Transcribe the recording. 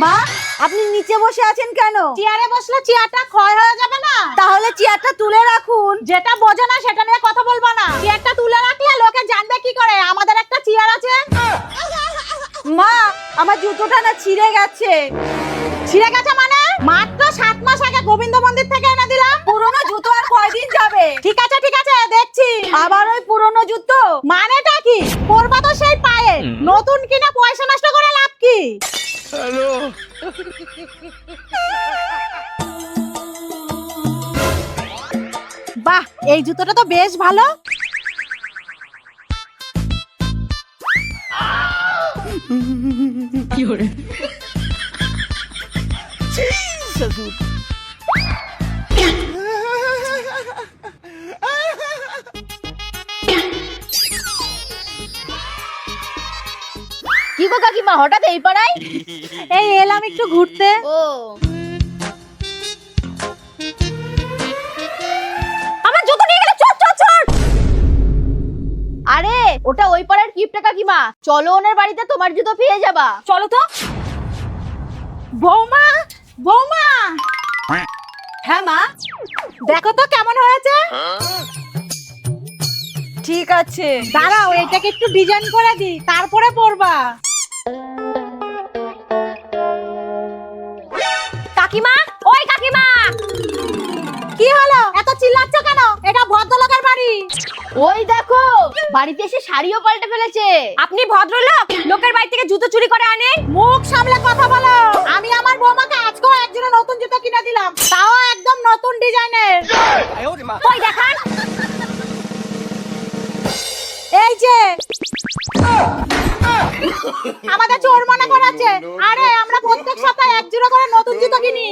মা, আপনি নিচে বসে আছেন কেন? চেয়ারে বসলে চেয়ারটা ক্ষয় হয়ে যাবে না? তাহলে চেয়ারটা তুলে রাখুন। যেটা বোঝো না সেটা নিয়ে কথা বলবো না। চেয়ারটা তুলে রাখলে লোকে জানবে কি করে আমাদের একটা চেয়ার আছে? মা, আমার জুতোটা না ছিঁড়ে গেছে। ছিঁড়ে গেছে মানে? মাত্র 7 মাস আগে গোবিন্দ মন্দির থেকে এনে দিলাম। পুরনো জুতো আর কয়দিন যাবে? ঠিক আছে দেখছি। আবার ওই পুরনো জুতো? মানেটা কি? পরবা তো সেই পায়ে, নতুন কিনে পয়সা নষ্ট করে লাভ কি? বাহ, এই জুতোটা তো বেশ ভালো। কি গো কাকিমা, হঠাৎ এই পাড়ায়? এই এলাম একটু ঘুরতে। ও, আমার জুতো নিয়ে গেলে চট চট চট। আরে ওটা ওই পাড়ার কিপটা কাকিমা, চলো ওনার বাড়িতে, তোমার জুতো পেয়ে যাবা। চলো তো। বৌমা, বৌমা, হ্যাঁ মা, দেখো তো কেমন হয়েছে। ঠিক আছে। দাঁড়াও, এটাকে একটু ডিজাইন করে দিই, তারপরে পরবা। কাকিমা, ওই কাকিমা, কি হলো, এত চিল্লাচ্ছ কেন? এটা ভদ্রলোকের বাড়ি। ওই দেখো বাড়িতে এসে শাড়িও পাল্টে ফেলেছে। আপনি ভদ্রলোক, লোকের বাড়ি থেকে জুতো চুরি করে আনেন? মুখ সামলে কথা বলো। আমি আমার বৌমাকে আজকেও একজনের নতুন জুতো কিনে দিলাম, তাও একদম নতুন ডিজাইনের। কই দেখান। এই যে আমাদের চোর মনে করাচ্ছে। আরে আমরা প্রত্যেক সপ্তাহে এক জোড়া করে নতুন জুতো কিনি।